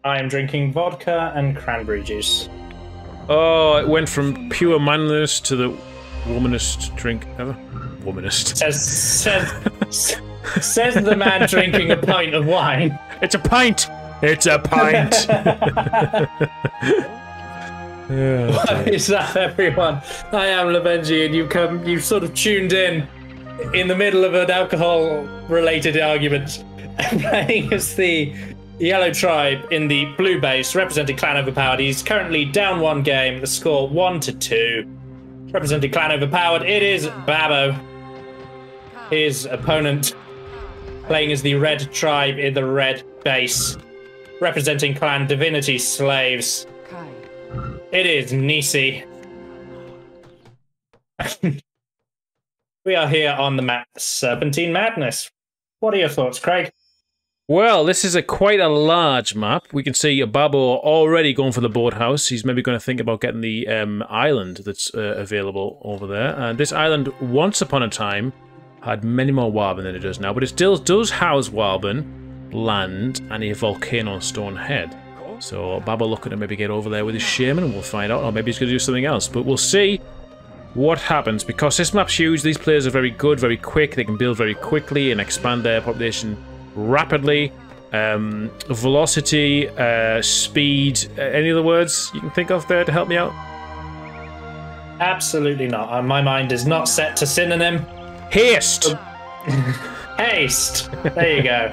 I am drinking vodka and cranberry juice. Oh, it went from pure manliness to the womanest drink ever. Womanest. Says the man drinking a pint of wine. It's a pint! It's a pint! What is that, everyone? I am Lavenji, and you've sort of tuned in the middle of an alcohol-related argument, playing as the Yellow Tribe in the blue base, representing Clan Overpowered. He's currently down one game, the score 1-2. Representing Clan Overpowered, it is Babbo. His opponent, playing as the Red Tribe in the red base, representing Clan Divinity Slaves. It is Nisi. We are here on the map Serpentine Madness. What are your thoughts, Craig? Well, this is quite a large map. We can see Babbo already going for the boathouse. He's maybe going to think about getting the island that's available over there. And this island, once upon a time, had many more Warbin than it does now, but it still does house Warbin, land, and a volcano stone head. So Babbo looking to maybe get over there with his shaman, and we'll find out. Or maybe he's going to do something else, but we'll see what happens. Because this map's huge, these players are very good, very quick. They can build very quickly and expand their population rapidly. Velocity, speed, any other words you can think of there to help me out? Absolutely not. My mind is not set to synonym. Haste! Haste! There you go.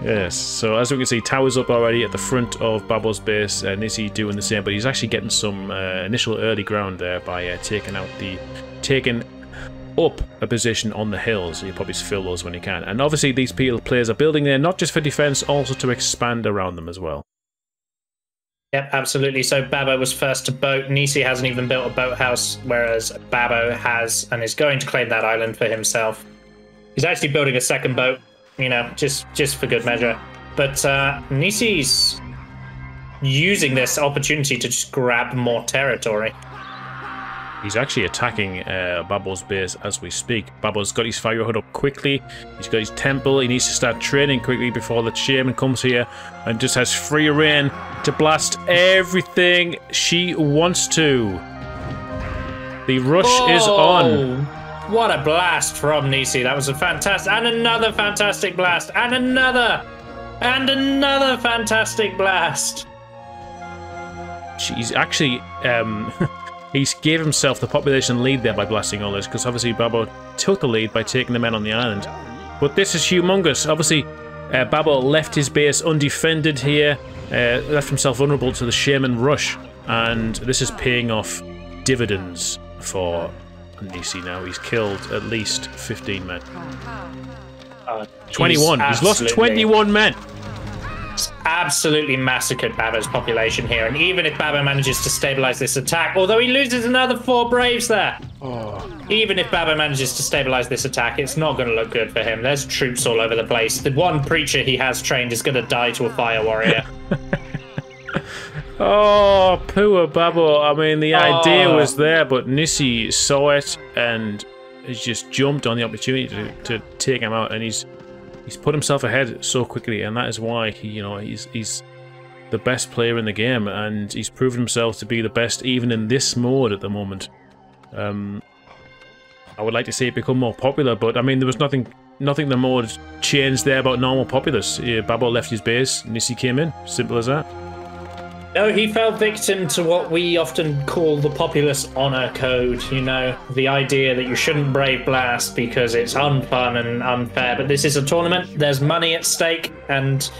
Yes, so as we can see, towers up already at the front of Babbo's base. Nisi doing the same, but he's actually getting some initial early ground there by taking up a position on the hills. So you'll probably fill those when you can. And obviously these players are building there not just for defense, also to expand around them as well. Yep, absolutely. So Babbo was first to boat. Nisi hasn't even built a boathouse, whereas Babbo has and is going to claim that island for himself. He's actually building a second boat, you know, just for good measure. But Nisi's using this opportunity to just grab more territory. He's actually attacking Babbo's base as we speak. Babbo's got his fire hood up quickly. He's got his temple. He needs to start training quickly before the shaman comes here and just has free reign to blast everything she wants to. The rush is on. What a blast from Nisi. That was a fantastic... And another fantastic blast. And another fantastic blast. She's actually... He's gave himself the population lead there by blasting all this, because obviously Babbo took the lead by taking the men on the island. But this is humongous. Obviously, Babbo left his base undefended here, left himself vulnerable to the shaman rush, and this is paying off dividends for Nisi now. He's killed at least 15 men. 21. He's lost 21 men. Absolutely massacred Babbo's population here, and even if Babbo manages to stabilize this attack, although he loses another 4 Braves there, even if Babbo manages to stabilize this attack, it's not going to look good for him. There's troops all over the place. The one preacher he has trained is going to die to a fire warrior. Oh, poor Babbo. I mean, the idea was there, but Nisi saw it and has just jumped on the opportunity to take him out, and he's put himself ahead so quickly, and that is why he's the best player in the game, and he's proven himself to be the best even in this mode at the moment. I would like to see it become more popular, but I mean, there was nothing the mode changed there about normal populace. Babbo left his base, Nisi came in, simple as that. No, he fell victim to what we often call the populace honor code, you know, the idea that you shouldn't brave blast because it's unfun and unfair, but this is a tournament, there's money at stake, and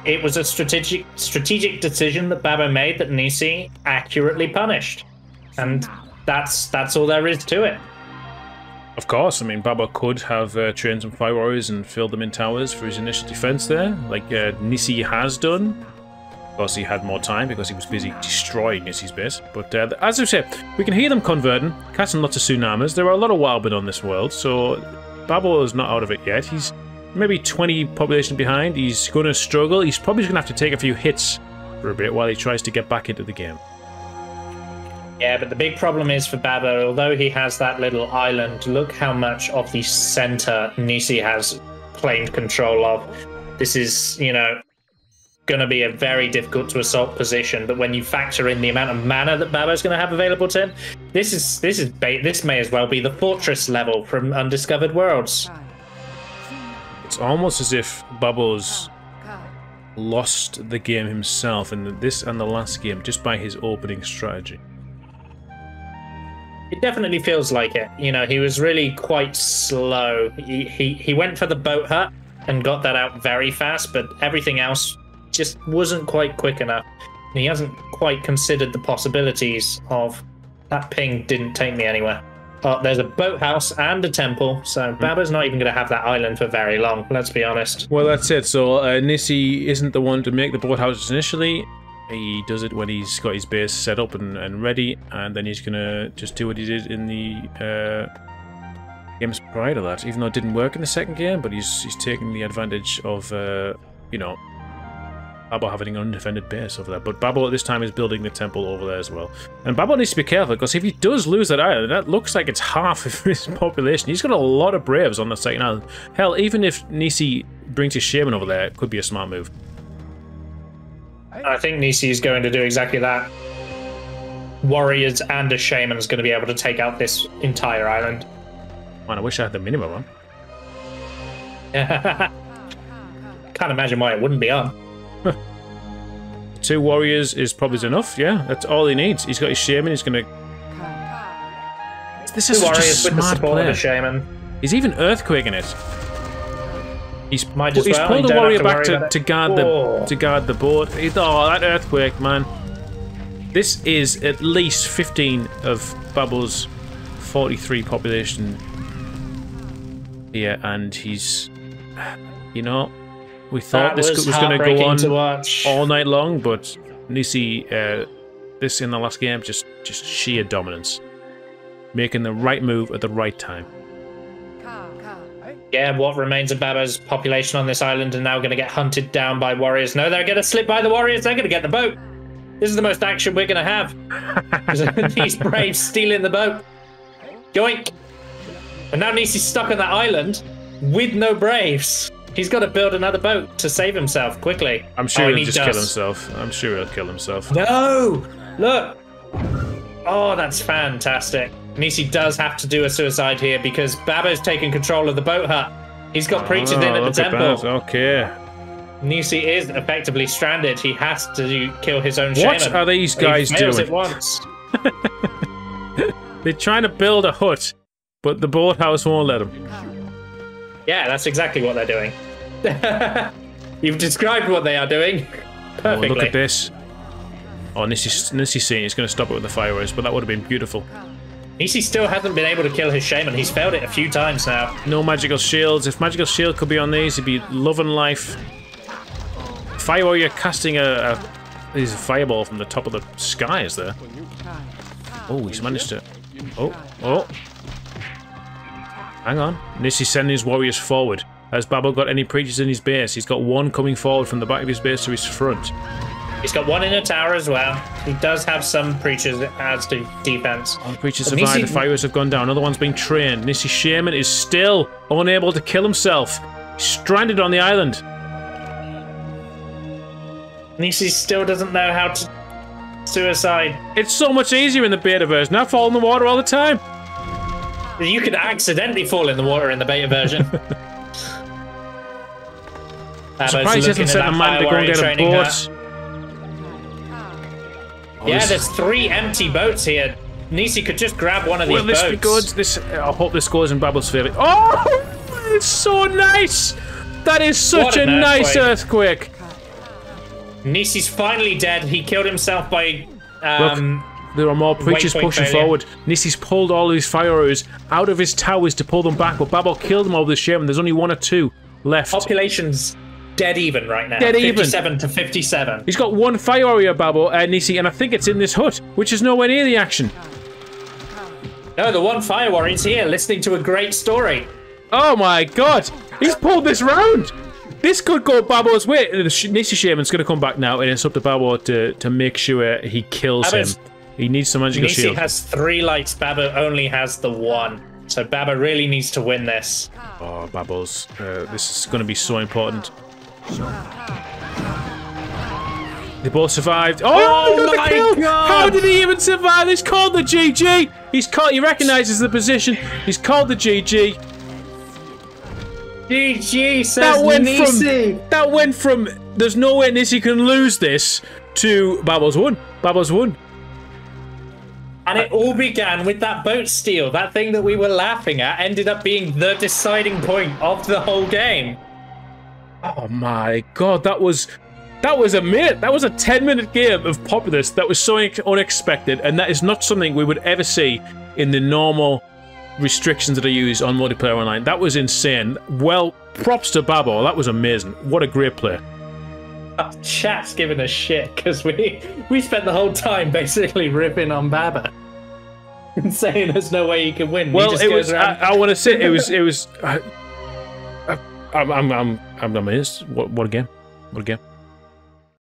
it was a strategic decision that Babbo made that Nisi accurately punished. And that's all there is to it. Of course, I mean, Babbo could have trained some fire warriors and filled them in towers for his initial defense there, like Nisi has done. Of course, he had more time because he was busy destroying Nisi's base. But as I said, we can hear them converting, casting lots of tsunamis. There are a lot of Warbin on this world, so Babbo is not out of it yet. He's maybe 20 population behind. He's going to struggle. He's probably going to have to take a few hits for a bit while he tries to get back into the game. Yeah, but the big problem is for Babbo, although he has that little island, look how much of the center Nisi has claimed control of. This is, you know, going to be a very difficult to assault position. But when you factor in the amount of mana that Babo's going to have available to him, this may as well be the fortress level from Undiscovered Worlds. It's almost as if Babo's lost the game himself in this and the last game just by his opening strategy. It definitely feels like it. You know, he was really quite slow. He went for the boat hut and got that out very fast, but everything else just wasn't quite quick enough. He hasn't quite considered the possibilities of that ping didn't take me anywhere. Oh, there's a boathouse and a temple, so Babo's not even going to have that island for very long, let's be honest. Well, that's it. So Nissi isn't the one to make the boathouses initially. He does it when he's got his base set up and ready, and then he's going to just do what he did in the games prior to that, even though it didn't work in the second game, but he's taking the advantage of, you know, Babo having an undefended base over there. But Babo at this time is building the temple over there as well. And Babo needs to be careful, because if he does lose that island, that looks like it's half of his population. He's got a lot of Braves on the second island. Hell, even if Nissi brings his Shaman over there, it could be a smart move. I think Nissi is going to do exactly that. Warriors and a Shaman is going to be able to take out this entire island. Man, I wish I had the minimum one. Can't imagine why it wouldn't be on. 2 warriors is probably enough, yeah. That's all he needs. He's got his Shaman, he's gonna... This is such a smart player. Shaman. He's even earthquaking it. He's well. pulled a warrior back to guard the boat. Oh, that earthquake, man. This is at least 15 of Babo's 43 population here, and he's, you know, we thought this was going to go on all night long, but Nissi, this in the last game, just sheer dominance, making the right move at the right time. Yeah, what remains of Babo's population on this island are now going to get hunted down by warriors. No, they're going to slip by the warriors. They're going to get the boat. This is the most action we're going to have. These Braves stealing the boat. Yoink. And now Nissi's stuck on that island with no Braves. He's got to build another boat to save himself quickly. I'm sure he'll just kill himself. I'm sure he'll kill himself. No! Look! Oh, that's fantastic. Nissi does have to do a suicide here because Babo's taken control of the boat hut. He's got preachers in at the temple. Okay. Nissi is effectively stranded. He has to kill his own shaman. What are these guys doing? It once. They're trying to build a hut, but the boathouse won't let them. Yeah, that's exactly what they're doing. You've described what they are doing perfectly. Oh, look at this. Oh, Nissi's saying he's going to stop it with the fireworks, but that would have been beautiful. Nissi still hasn't been able to kill his shaman. He's failed it a few times now. No magical shields. If magical shield could be on these, he'd be loving life. Fire warrior casting his fireball from the top of the sky is there. Oh, he's managed to... Oh. Hang on. Nissi's sending his warriors forward. Has Babo got any preachers in his base? He's got one coming forward from the back of his base to his front. He's got one in a tower as well. He does have some preachers as to defense. One preacher survived. The fires have gone down. Another one's being trained. Nissi's shaman is still unable to kill himself. He's stranded on the island. Nissi still doesn't know how to suicide. It's so much easier in the beta version. I fall in the water all the time. You could accidentally fall in the water in the beta version. I'm surprised he hasn't sent a man to go and get a boat. Oh, yeah, there's 3 empty boats here. Nissi could just grab one of these boats. Will this be good? I hope this goes in Babo's favour. Oh, it's so nice! That is such a nice earthquake. Nissi's finally dead. He killed himself by... Look, there are more preachers pushing forward. Nissi's pulled all his fire arrows out of his towers to pull them back, but Babo killed them all with the shaman. There's only 1 or 2 left. Population's dead even right now. Dead even. 57 to 57. He's got 1 fire warrior, Babo, Nissi, and I think it's in this hut, which is nowhere near the action. No, the 1 fire warrior's here, listening to a great story. Oh my god! He's pulled this round! This could go Babo's way. The Nissi shaman's going to come back now, and it's up to Babo to make sure he kills him. He needs some magical shield. Nissi has 3 lights, Babo only has the 1. So Babo really needs to win this. Oh, Babo's. This is going to be so important. They both survived. Oh, he got the kill! God. How did he even survive? He's called the GG. He recognises the position. He's called the GG. GG says Nisi. That went from there's no way Nisi can lose this to Babos won. Babos won. And it all began with that boat steal. That thing that we were laughing at ended up being the deciding point of the whole game. Oh my god, that was a minute. That was a 10-minute game of Populous that was so unexpected, and that is not something we would ever see in the normal restrictions that are used on multiplayer online. That was insane. Well, props to Babo. That was amazing. What a great play. Chat's giving us shit because we spent the whole time basically ripping on Baba and saying there's no way he can win. Well, it was. I want to say it was. I'm amazed. What a game. What a game.